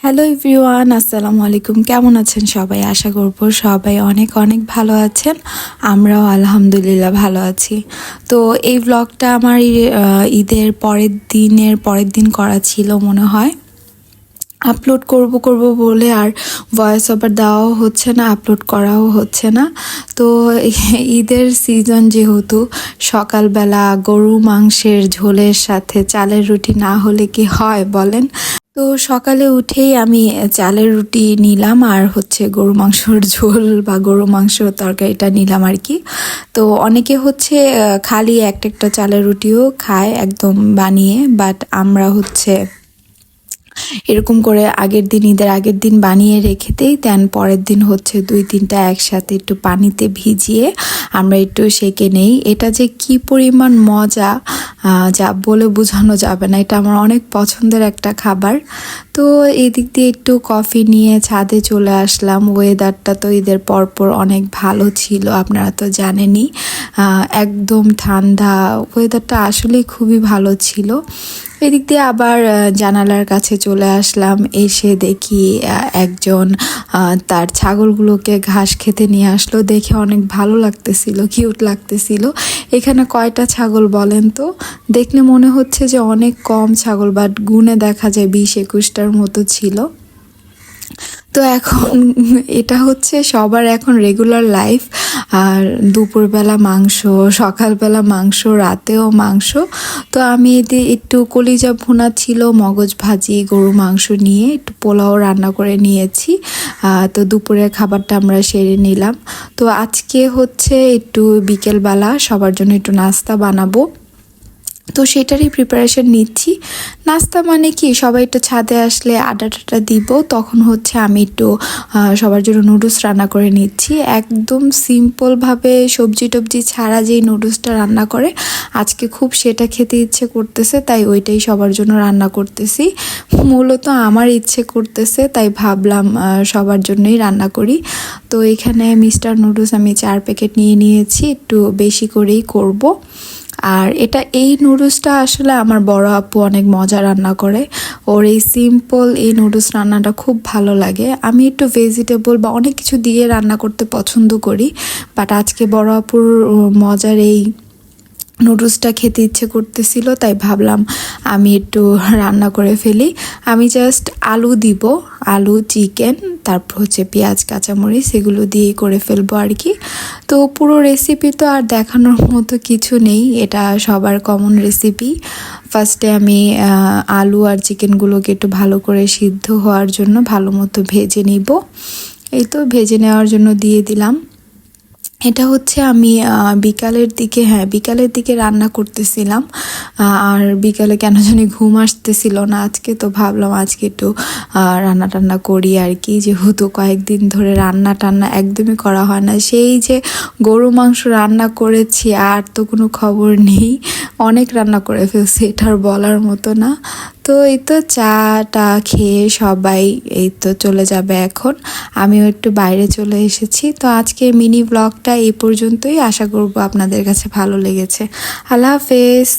Hello everyone, আসসালামু আলাইকুম। কেমন আছেন সবাই? আশা করব সবাই অনেক অনেক ভালো আছেন। আমরাও আলহামদুলিল্লাহ ভালো আছি। তো এই ব্লগটা আমার ঈদের পরের দিন করা ছিল মনে হয়। আপলোড করব বলে আর ভয়েস ওভার দেওয়াও হচ্ছে না, আপলোড করাও হচ্ছে না। তো ঈদের সিজন যেহেতু, সকালবেলা গরু মাংসের ঝোলের সাথে চালের রুটি না হলে কি হয় বলেন? তো সকালে উঠেই আমি চালের রুটি নিলাম আর হচ্ছে গরু মাংসর ঝোল বা গরু মাংস তরকারিটা নিলাম আর কি। তো অনেকে হচ্ছে খালি একটা চালের রুটিও খায় একদম বানিয়ে, বাট আমরা হচ্ছে এরকম করে ঈদের আগের দিন বানিয়ে রেখে দিই, দেন পরের দিন হচ্ছে 2-3টা একসাথে একটু পানিতে ভিজিয়ে আমরা একটু সেঁকে নেই। এটা যে কি পরিমাণ মজা যা বলে বোঝানো যাবে না। এটা আমার অনেক পছন্দের একটা খাবার। তো এদিক দিয়ে একটু কফি নিয়ে ছাদে চলে আসলাম। ওয়েদারটা তো ঈদের পরপর অনেক ভালো ছিল, আপনারা তো জানেনই। একদম ঠান্ডা ওয়েদারটা, আসলেই খুবই ভালো ছিল। এদিক দিয়ে আবার জানালার কাছে চলে আসলাম। এসে দেখি একজন তার ছাগলগুলোকে ঘাস খেতে নিয়ে আসলো। দেখে অনেক ভালো লাগতেছিল, কিউট লাগতেছিল। এখানে কয়টা ছাগল বলেন তো? দেখলে মনে হচ্ছে যে অনেক কম ছাগল, বাট গুণে দেখা যায় 20-21টার মতো ছিল। তো এখন এটা হচ্ছে সবার এখন রেগুলার লাইফ। আর দুপুরবেলা মাংস, সকালবেলা মাংস, রাতেও মাংস। তো আমি একটু কলিজা ভুনা ছিল, মগজ ভাজি, গরু মাংস নিয়ে একটু পোলাও রান্না করে নিয়েছি। তো দুপুরের খাবারটা আমরা সেরে নিলাম। তো আজকে হচ্ছে একটু বিকেলবেলা সবার জন্য একটু নাস্তা বানাবো, তো সেটারই প্রিপারেশন নিচ্ছি। নাস্তা মানে কি, সবাই একটু ছাদে আসলে আড্ডা দিব, তখন হচ্ছে আমি একটু সবার জন্য নুডলস রান্না করে নিচ্ছি। একদম সিম্পলভাবে সবজি টবজি ছাড়া যেই নুডলসটা রান্না করে, আজকে খুব সেটা খেতে ইচ্ছে করতেছে, তাই ওইটাই সবার জন্য রান্না করতেছি। মূলত আমার ইচ্ছে করতেছে, তাই ভাবলাম সবার জন্যই রান্না করি। তো এখানে মিস্টার নুডলস আমি 4 প্যাকেট নিয়ে নিয়েছি, একটু বেশি করেই করব। আর এই নুডলসটা আসলে আমার বড় আপু অনেক মজা রান্না করে। ওর এই সিম্পল এই নুডলস রান্নাটা খুব ভালো লাগে। আমি একটু ভেজিটেবল বা অনেক কিছু দিয়ে রান্না করতে পছন্দ করি, বাট আজকে বড় আপুর মজার এই নুডলসটা খেতে ইচ্ছে করতেছিল, তাই ভাবলাম আমি একটু রান্না করে ফেলি। আমি জাস্ট আলু দিব, আলু, চিকেন, তারপর হচ্ছে পেঁয়াজ, কাঁচামরিচ, এগুলো দিয়েই করে ফেলবো আর কি। তো পুরো রেসিপি তো আর দেখানোর মতো কিছু নেই, এটা সবার কমন রেসিপি। ফার্স্টে আমি আলু আর চিকেনগুলোকে একটু ভালো করে সিদ্ধ হওয়ার জন্য ভালো মতো ভেজে নিব। এই তো ভেজে নেওয়ার জন্য দিয়ে দিলাম। এটা হচ্ছে আমি বিকালের দিকে রান্না করতেছিলাম। আর বিকালে কেন জানি ঘুম আসতেছিল না আজকে, তো ভাবলাম আজকে একটু রান্না টান্না করি আর কি। যেহেতু কয়েকদিন ধরে রান্না টান্না একদমই করা হয় না, সেই যে গরু মাংস রান্না করেছি আর তো কোনো খবর নেই, অনেক রান্না করে ফেলছি, এটার বলার মতো না। তো এই তো চাটা খেয়ে সবাই এই তো চলে যাবে এখন। আমিও একটু বাইরে চলে এসেছি। তো আজকে মিনি ব্লগটা এই পর্যন্তই। আশা করব আপনাদের কাছে ভালো লেগেছে। আল্লাহ হাফেজ।